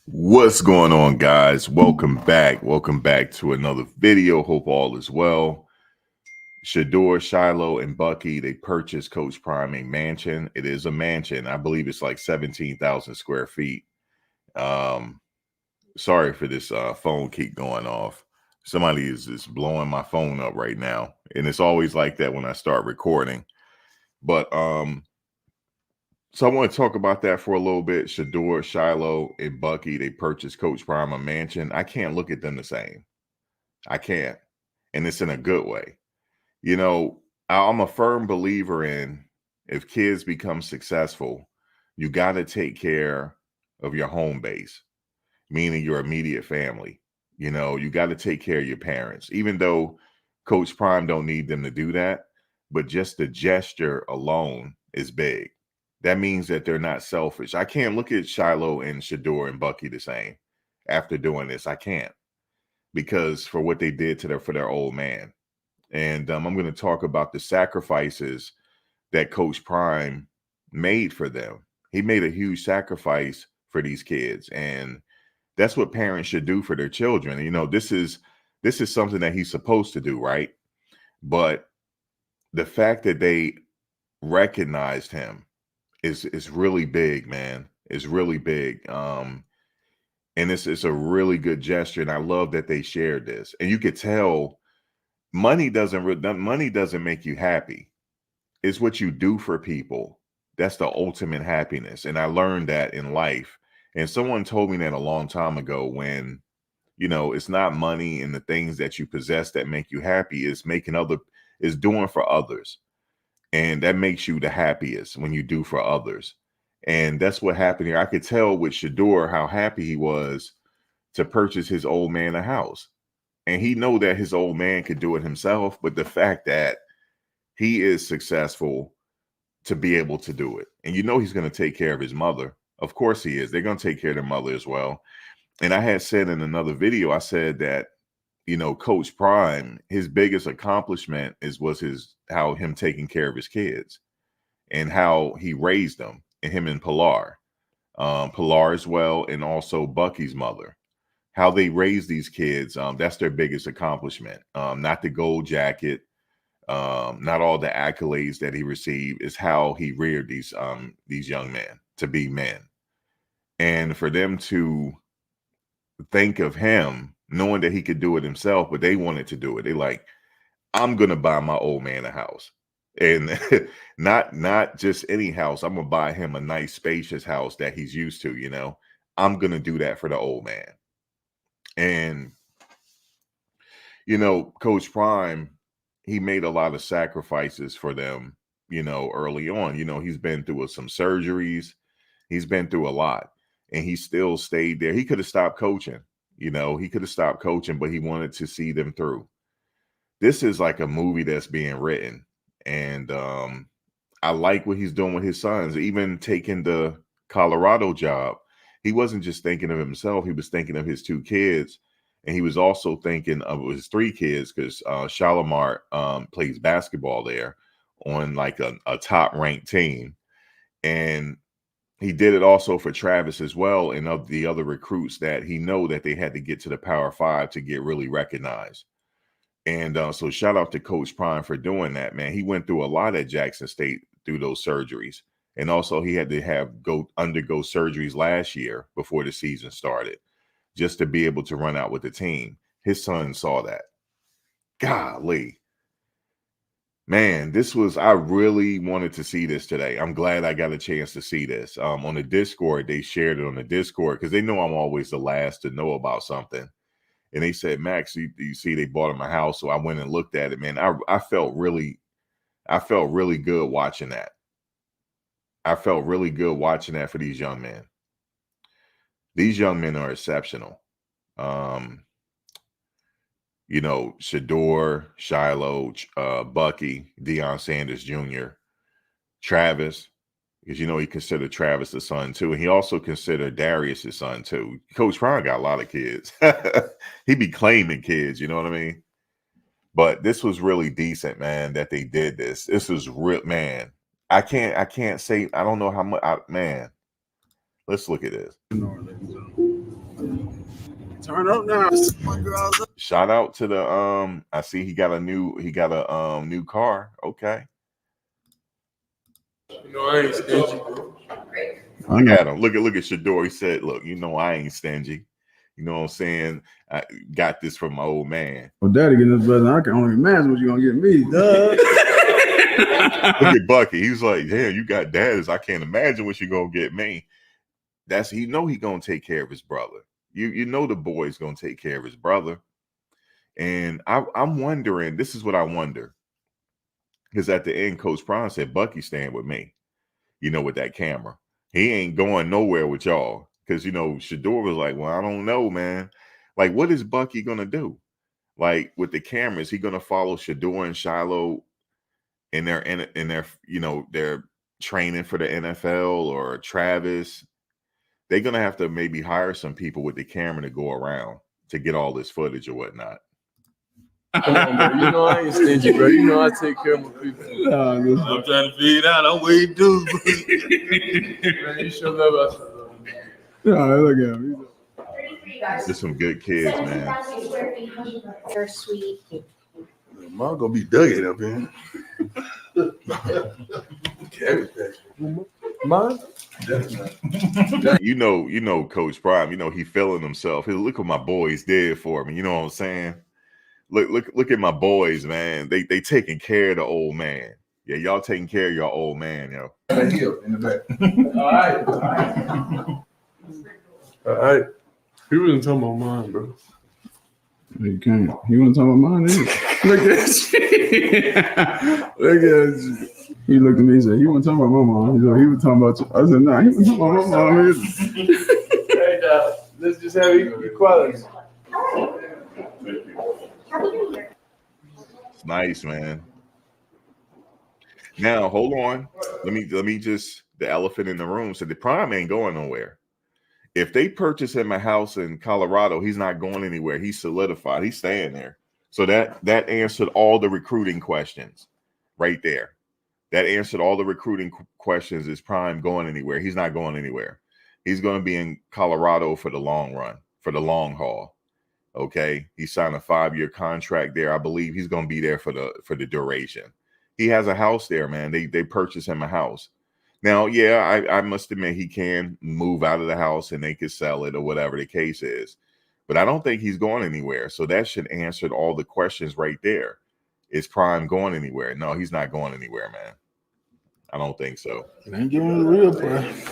What's going on, guys? Welcome back. Welcome back to another video. Hope all is well. Shedeur, Shilo, and Bucky, they purchased Coach Prime a mansion. It is a mansion. I believe it's like 17,000 square feet. Um, Sorry for this phone keep going off. Somebody is just blowing my phone up right now. And it's always like that when I start recording. But so I want to talk about that for a little bit. Shedeur, Shilo, and Bucky, they purchased Coach Prime a mansion. I can't look at them the same. I can't. And it's in a good way. You know, I'm a firm believer in if kids become successful, you got to take care of your home base, meaning your immediate family. You know, you got to take care of your parents, even though Coach Prime don't need them to do that. But just the gesture alone is big. That means that they're not selfish. I can't look at Shiloh and Shedeur and Bucky the same after doing this. I can't because for what they did to their old man. And I'm going to talk about the sacrifices that Coach Prime made for them. He made a huge sacrifice for these kids, and that's what parents should do for their children. You know, this is something that he's supposed to do, right? But the fact that they recognized him is really big, man. It's really big. And it's a really good gesture, and I love that they shared this. And you could tell money doesn't make you happy. It's what you do for people. That's the ultimate happiness. And I learned that in life. And someone told me that a long time ago when, you know, it's not money and the things that you possess that make you happy. It's doing for others. And that makes you the happiest when you do for others. And that's what happened here. I could tell with Shedeur how happy he was to purchase his old man a house. And he know that his old man could do it himself. But the fact that he is successful to be able to do it. And you know he's going to take care of his mother. Of course he is. They're going to take care of their mother as well. And I had said in another video, I said that, you know, Coach Prime, his biggest accomplishment was how him taking care of his kids and how he raised them, and him and Pilar. Pilar as well, and also Bucky's mother. How they raised these kids, that's their biggest accomplishment. Not the gold jacket, not all the accolades that he received, is how he reared these young men to be men. And for them to think of him knowing that he could do it himself, but they wanted to do it. They like, I'm gonna buy my old man a house. And not just any house. I'm gonna buy him a nice spacious house that he's used to, you know. I'm gonna do that for the old man. And you know, Coach Prime, he made a lot of sacrifices for them, you know, early on. You know, he's been through some surgeries, he's been through a lot, and he still stayed there. He could have stopped coaching, you know, he could have stopped coaching, but he wanted to see them through. This is like a movie that's being written. And I like what he's doing with his sons, even taking the Colorado job. He wasn't just thinking of himself, he was thinking of his two kids. And he was also thinking of his three kids because Shalimar plays basketball there on like a top ranked team. And he did it also for Travis as well and of the other recruits that he know that they had to get to the Power Five to get really recognized. And so shout out to Coach Prime for doing that, man. He went through a lot at Jackson State through those surgeries. And also he had to undergo surgeries last year before the season started just to be able to run out with the team. His son saw that. Golly. Man, I really wanted to see this today. I'm glad I got a chance to see this. On the Discord, they shared it on the Discord because they know I'm always the last to know about something. And they said, Max, you see they bought him a house. So I went and looked at it, man. I felt really good watching that. I felt really good watching that for these young men. These young men are exceptional. You know, Shedeur, Shilo, Bucky, Deion Sanders Jr., Travis, because you know he considered Travis the son too, and he also considered Darius his son too. Coach Prime got a lot of kids. He be claiming kids, you know what I mean? But this was really decent, man, that they did this. This was real, man. I can't say, I don't know how much, man. Let's look at this. Turn up now. Shout out to the I see he got a new car. Okay. You know I ain't stingy, bro. Look at him. Look at Shedeur. He said, "Look, you know I ain't stingy. You know what I'm saying? I got this from my old man." Well, Daddy getting this present. I can only imagine what you gonna get me, dog. Look at Bucky. He's like, "Damn, you got daddies. I can't imagine what you gonna get me." He gonna take care of his brother. You know the boy's gonna take care of his brother. And I'm wondering. This is what I wonder. Because at the end, Coach Prime said, "Bucky's staying with me." You know, with that camera. He ain't going nowhere with y'all. Because, you know, Shedeur was like, well, I don't know, man. Like, what is Bucky going to do? Like, with the cameras, he going to follow Shedeur and Shilo in their, you know, their training for the NFL, or Travis? They're going to have to maybe hire some people with the camera to go around to get all this footage or whatnot. Come on, bro. You know I ain't stingy, bro. You know I take care of my people. I'm trying to figure it out. I'm waiting too. Man, you show love us. Yeah, look at him. There's some good kids, man. They're sweet. Mom gonna be Dougie up in. Mine? You know, Coach Prime, you know, he feeling himself. He look what my boys did for me. You know what I'm saying? Look at my boys, man. They taking care of the old man. Yeah, y'all taking care of your old man, yo. In the back. All right. He wasn't talking about mine, bro. You can't. You want to talk about mine? Look at you. Look at you. He looked at me and said, "You want to talk about my mom?" He was talking about you. I said, "Nah, he was talking about my mom." Hey, dog. Let's just have equality. It's nice, man. Now, hold on. Let me just, the elephant in the room. So the Prime ain't going nowhere. If they purchase him a house in Colorado, he's not going anywhere. He's solidified. He's staying there. So that answered all the recruiting questions right there. That answered all the recruiting questions. Is Prime going anywhere? He's not going anywhere. He's going to be in Colorado for the long run, for the long haul. Okay. He signed a 5-year contract there. I believe he's going to be there for the duration. He has a house there, man. They purchased him a house. Now, yeah, I must admit he can move out of the house and they could sell it or whatever the case is. But I don't think he's going anywhere. So that should answer all the questions right there. Is Prime going anywhere? No, he's not going anywhere, man. I don't think so. It ain't giving the real price.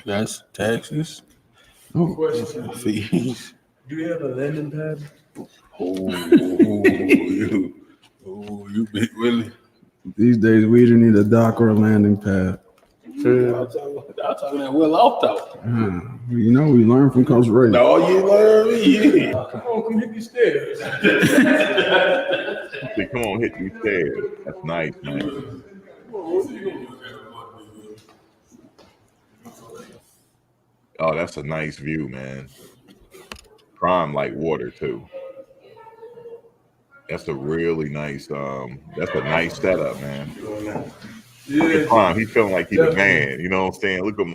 That's taxes. Fees. Do you have a landing pad? You big Willie. These days, we either need a dock or a landing pad. I'm talking that well off though. You know, we learn from Coach Ray. No, you learn me. Come on, come hit these stairs. Say, come on, hit these stairs. That's nice, man. Oh, that's a nice view, man. Prime like water too. That's a really nice. That's a nice setup, man. Look at Prime. He feeling like he's a man. You know what I'm saying? Look at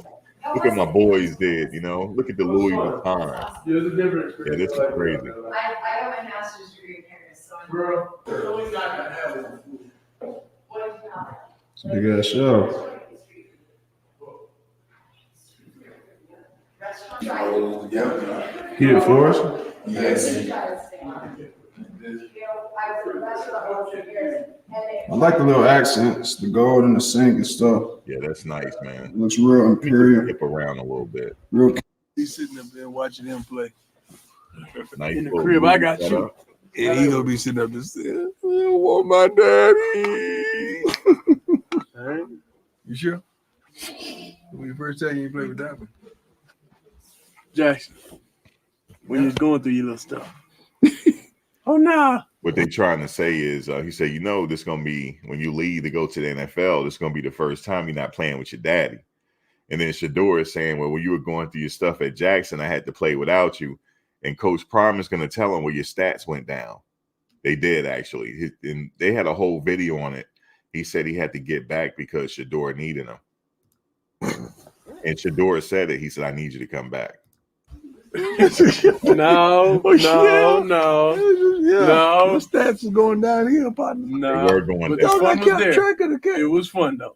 my boys did. You know, look at the Louis Vuitton. Yeah, this is crazy. I got my master's degree in Paris, so It's a big ass show. He did for us? Yes. I like the little accents, the gold and the sink and stuff. Yeah, that's nice, man. It looks real imperial. Skip around a little bit. Real. He's sitting up there watching him play. Nice In the crib, I got you. And he gonna be sitting up there saying, I don't want my daddy. All right. You sure? When you first time you play with that one? Jackson, when you're going through your little stuff. Oh, nah. What they trying to say is, he said, you know, this gonna be when you leave to go to the NFL. This gonna be the first time you're not playing with your daddy. And then Shedeur is saying, well, when you were going through your stuff at Jackson, I had to play without you. And Coach Prime is going to tell him where your stats went down. They did, actually. And they had a whole video on it. He said he had to get back because Shedeur needed him. And Shedeur said it. He said, I need you to come back. No, Oh, no, yeah. no, Yeah. no. The stats is going down here, partner. They no. were going But down. the Dog, I fun was kept there. track of the It was fun though.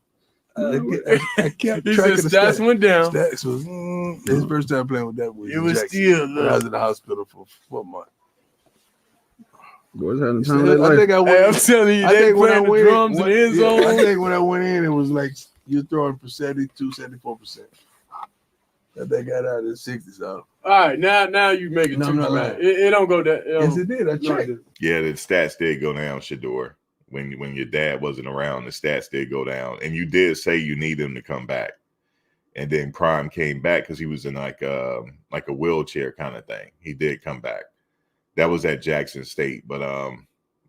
I kept He track said of the stats stats. went down. Stats was his first time playing with that was It in was Jackson. still When I was look. in the hospital for a month. Boys having the time of their I life. think I Hey, I'm went. telling you, I they think when I playing the went drums in the end zone. I think when I went in, it was like you're throwing for 72, 74%. That they got out of the 60s. So. All right, now you make it No, too I'm not dramatic. lying. It don't go that. Yes, it did. I No, checked. Yeah, the stats did go down, Shedeur. When your dad wasn't around, the stats did go down. And you did say you need him to come back. And then Prime came back because he was in like a wheelchair kind of thing. He did come back. That was at Jackson State. But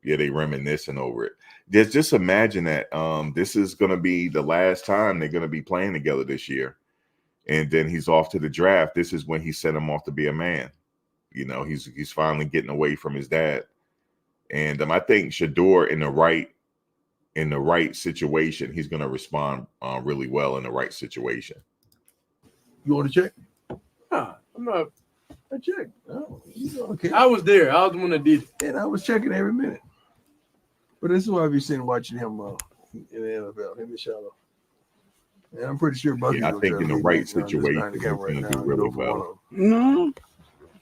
yeah, they reminiscing over it. Just imagine that this is gonna be the last time they're gonna be playing together this year. And then he's off to the draft. This is when he sent him off to be a man. You know, he's finally getting away from his dad. And I think Shedeur in the right situation, he's going to respond really well in the right situation. You want to check? Nah, I'm not. I checked. Oh, you okay? I was there. I was the one that did it. And I was checking every minute. But this is why I've been sitting watching him in the NFL, him and Shilo. And I'm pretty sure Bucky. Yeah, I think in the right situation, he's going to do really well. No,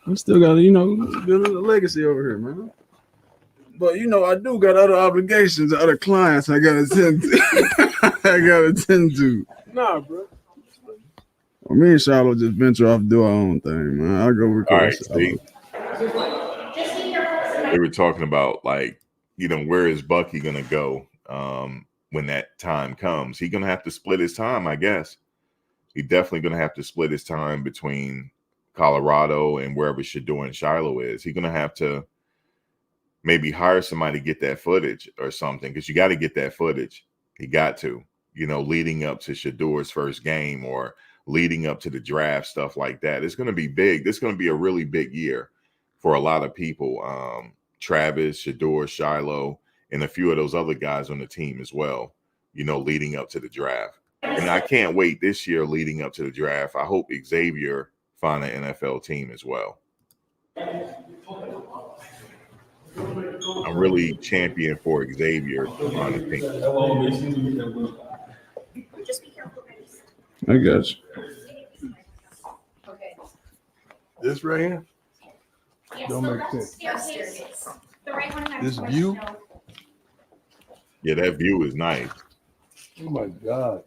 we still got to, build a legacy over here, man. But I do got other obligations, other clients I gotta attend to. Nah, bro. Well, me and Shilo just venture off and do our own thing, man. I'll go record. All right, see, they were talking about like, where is Bucky going to go when that time comes? He's going to have to split his time, I guess. He's definitely going to have to split his time between Colorado and wherever Shedeur and Shilo is. He's going to have to maybe hire somebody to get that footage or something, because you got to get that footage. He got to, leading up to Shedeur's first game or leading up to the draft, stuff like that. It's going to be big. This is going to be a really big year for a lot of people. Travis, Shedeur, Shilo, and a few of those other guys on the team as well, leading up to the draft. And I can't wait this year leading up to the draft. I hope Xavier find an NFL team as well. I'm really champion for Xavier on the team. Just be careful, guys. I got you. Okay. This right here? Yes, Don't so make that's sense. staircase. The right one has This question, view? no. Yeah, that view is nice. Oh my God.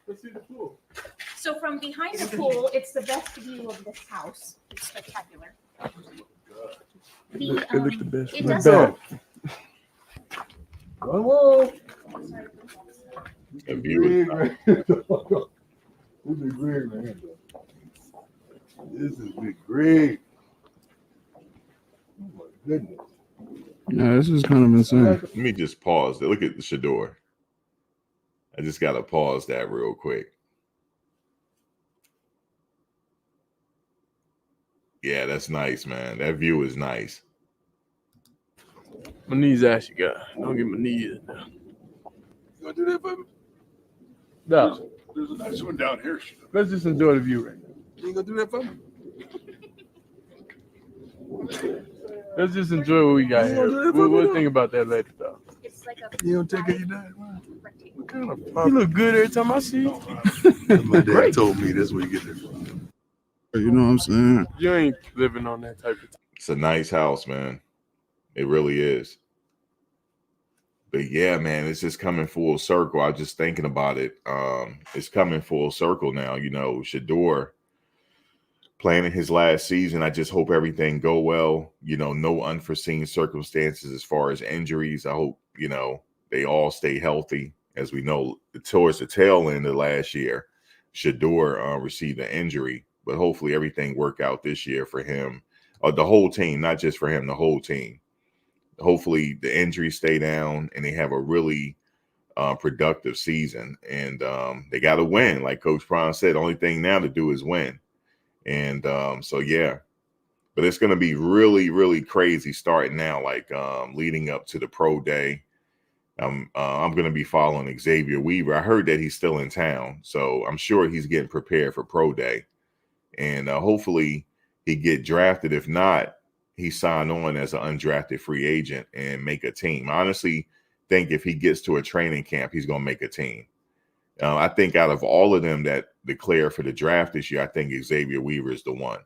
Let's see the pool. So from behind the pool, it's the best view of this house. It's spectacular. It looked the best. It Look does. back. Whoa. That view is nice. This is great, man. This is great. Oh my goodness. Yeah, this is kind of insane. Let me just pause. Look at the Shedeur. I just got to pause that real quick. Yeah, that's nice, man. That view is nice. My knees actually got. Don't get my knees. You gonna do that for me? No, There's a nice one down here. let's just enjoy the view right now. You gonna do that for me? Let's just enjoy what we got here. We'll think about that later, though. It's like a You don't take care of your dad, man? rectangle. What kind of You look good every time I see you. My dad told me that's where you get there from. You know what I'm saying? You ain't living on that type of time. It's a nice house, man. It really is. But yeah, man, it's just coming full circle. I was just thinking about it. It's coming full circle now. Shedeur playing in his last season. I just hope everything go well. No unforeseen circumstances as far as injuries. I hope, they all stay healthy. As we know, towards the tail end of last year, Shedeur received an injury, but hopefully everything work out this year for him. The whole team, not just for him, the whole team. Hopefully the injuries stay down and they have a really productive season. And they got to win. Like Coach Prime said, the only thing now to do is win. And so, yeah. But it's going to be really, really crazy starting now, like leading up to the pro day. I'm going to be following Xavier Weaver. I heard that he's still in town, so I'm sure he's getting prepared for pro day. and hopefully he get drafted. If not, he sign on as an undrafted free agent and make a team. I honestly think if he gets to a training camp, he's going to make a team. I think out of all of them that declare for the draft this year, I think Xavier Weaver is the one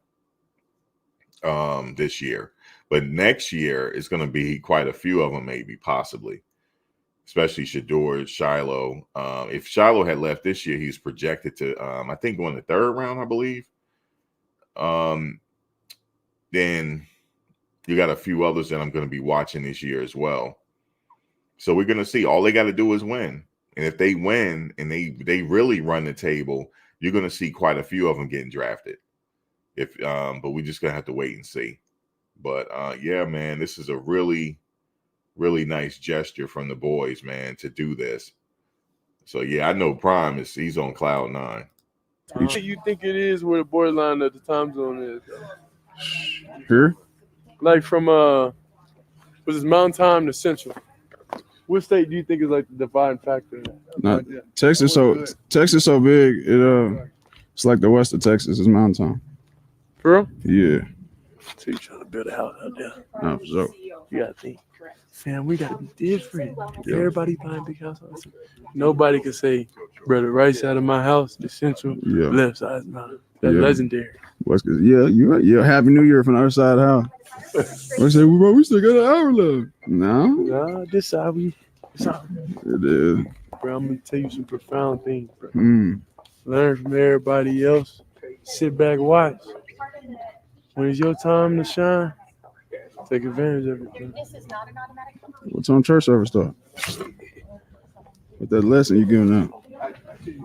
this year. But next year, it's going to be quite a few of them, maybe, possibly, especially Shedeur, Shilo. If Shilo had left this year, he's projected to, I think, go in the third round, I believe. Then you got a few others that I'm going to be watching this year as well. So we're going to see. All they got to do is win. And if they win and they really run the table, you're going to see quite a few of them getting drafted. But we're just going to have to wait and see. But yeah, man, this is a really, really nice gesture from the boys, man, to do this. So yeah, I know Prime he's on cloud 9. What do you think it is where the borderline of the time zone is? Here? Like from was it Mountain Time to Central? What state do you think is like the dividing factor? Not, Texas so big, it's like the west of Texas is Mountain Time. For real? Yeah. So you're trying to build a house out there. No, for sure. You gotta think. Fam, we gotta be different. Everybody buying big houses. Nobody can say, bro, the right side of my house is Central, left side is not. That's legendary. Yeah, you're Happy New Year from the other side of the house. I say, bro, we still got an hour left. No? Nah, this side it is. Bro, I'm gonna tell you some profound things, bro. Mm. Learn from everybody else. Sit back, watch. When it's your time to shine, take advantage of it, bro. This is not an automatic. What's on church service stuff? With that lesson you giving out?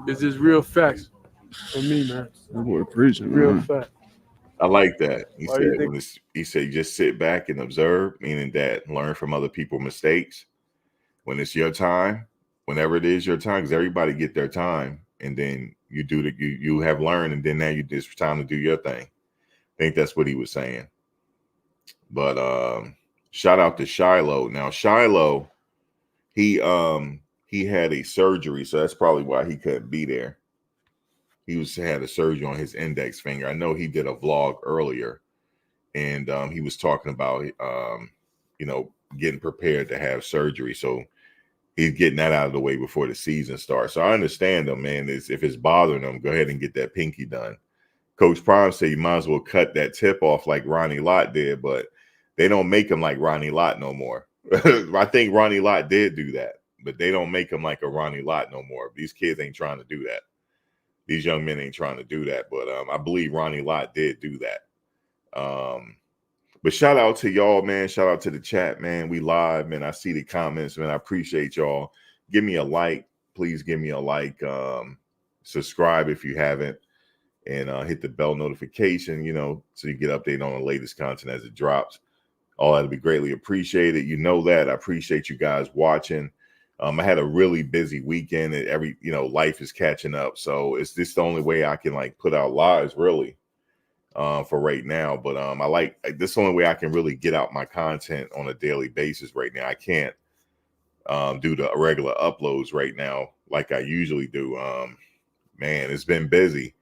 It's just real facts for me, man. That boy preaching, Real man. fact. I like that. He Why said you think- he said just sit back and observe, meaning that learn from other people's mistakes. When it's your time, whenever it is your time, because everybody get their time, and then you do you have learned, and then now it's time to do your thing. I think that's what he was saying. But shout out to Shilo. Now Shilo, he had a surgery, so that's probably why he couldn't be there. He had a surgery on his index finger. I know he did a vlog earlier, and he was talking about getting prepared to have surgery. So he's getting that out of the way before the season starts. So I understand them, man. If it's bothering them, go ahead and get that pinky done. Coach Prime said you might as well cut that tip off like Ronnie Lott did, but they don't make him like Ronnie Lott no more. I think Ronnie Lott did do that, but they don't make him like a Ronnie Lott no more. These kids ain't trying to do that. These young men ain't trying to do that, but I believe Ronnie Lott did do that. But shout out to y'all, man. Shout out to the chat, man. We live, man. I see the comments, man. I appreciate y'all. Give me a like. Please give me a like. Subscribe if you haven't. And hit the bell notification, so you get updated on the latest content as it drops. All that'll be greatly appreciated. You know that. I appreciate you guys watching. I had a really busy weekend, and life is catching up. So it's just the only way I can put out lives really for right now. But this is the only way I can really get out my content on a daily basis right now. I can't do the regular uploads right now like I usually do. Man, it's been busy.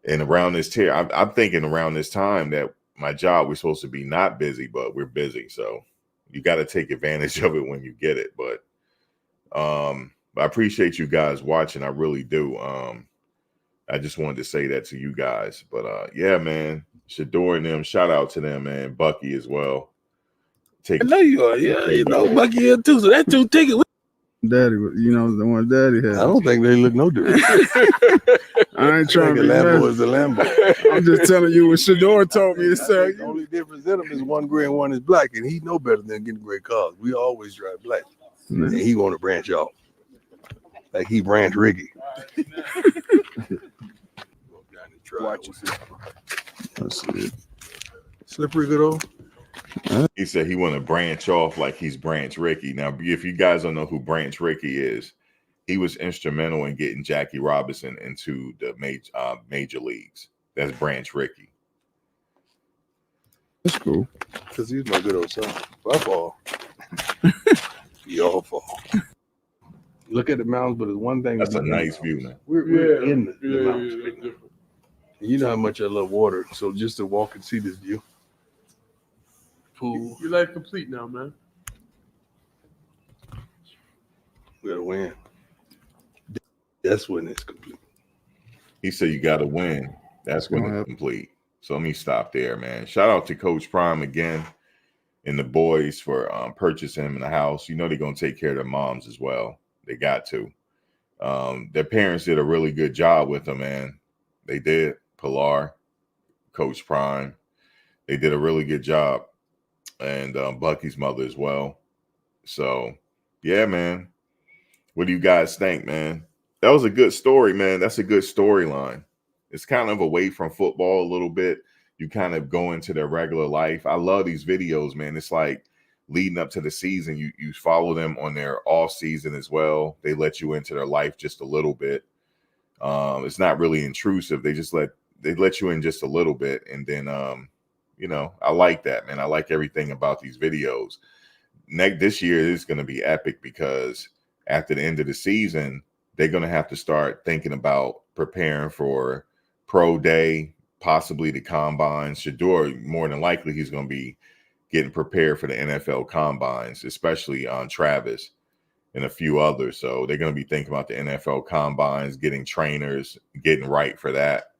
And around this tier, I'm thinking around this time that my job, we're supposed to be not busy, but we're busy. So you got to take advantage of it when you get it. But I appreciate you guys watching. I really do. I just wanted to say that to you guys. But yeah, man, Shedeur and them, shout out to them, man. Bucky as well. I know you are. Yeah, Bucky here too. So that 2 tickets. Daddy, the one Daddy had. I don't think they look no different. I ain't trying to be Lambo is a Lambo. I'm just telling you what Shedeur told me to say. The only difference in them is one gray and one is black, and he know better than getting gray cars. We always drive black, and he want to branch off like he branch Ricky. Watch That's it. Slippery good old. He said he want to branch off like he's Branch Rickey. Now, if you guys don't know who Branch Rickey is, he was instrumental in getting Jackie Robinson into the major leagues. That's Branch Rickey. That's cool. Because he's my good old son. I fall. Y'all fall. Look at the mountains, but there's one thing. That's a nice view, man. We're in the mountains. You know how much I love water, so just to walk and see this view. Pool. Your life complete now, man. We gotta win. That's when it's complete. He said you got to win. That's when it's complete. So let me stop there, man. Shout out to Coach Prime again and the boys for purchasing him in the house. You know they're going to take care of their moms as well. They got to. Their parents did a really good job with them, man. They did. Pilar, Coach Prime. They did a really good job. And Bucky's mother as well. So, yeah, man. What do you guys think, man? That was a good story, man. That's a good storyline. It's kind of away from football a little bit. You kind of go into their regular life. I love these videos, man. It's like leading up to the season. You follow them on their off season as well. They let you into their life just a little bit. It's not really intrusive. They let you in just a little bit. And then, I like that, man. I like everything about these videos. This year is going to be epic because after the end of the season, they're going to have to start thinking about preparing for pro day, possibly the combines. Shedeur, more than likely, he's going to be getting prepared for the NFL combines, especially on Travis and a few others. So they're going to be thinking about the NFL combines, getting trainers, getting right for that.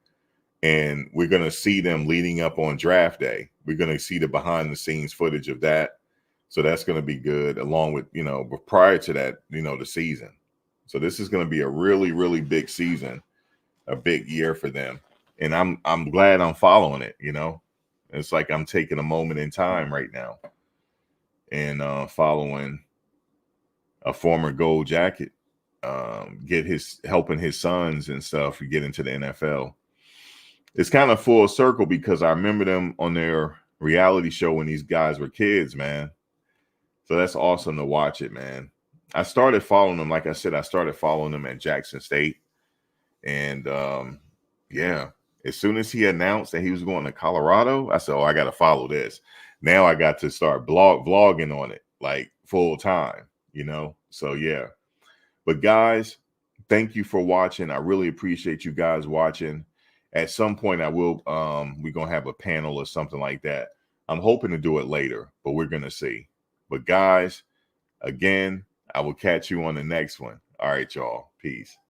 And we're going to see them leading up on draft day. We're going to see the behind the scenes footage of that. So that's going to be good, along with, prior to that, the season. So this is going to be a really, really big season, a big year for them. And I'm glad I'm following it, It's like I'm taking a moment in time right now and following a former gold jacket, helping his sons and stuff get into the NFL. It's kind of full circle because I remember them on their reality show when these guys were kids, man. So that's awesome to watch it, man. I started following them. Like I said, I started following them at Jackson State. And as soon as he announced that he was going to Colorado, I said, I got to follow this. Now I got to start vlogging on it like full time, So, yeah. But guys, thank you for watching. I really appreciate you guys watching. At some point, we're going to have a panel or something like that. I'm hoping to do it later, but we're going to see. But guys, again, I will catch you on the next one. All right, y'all. Peace.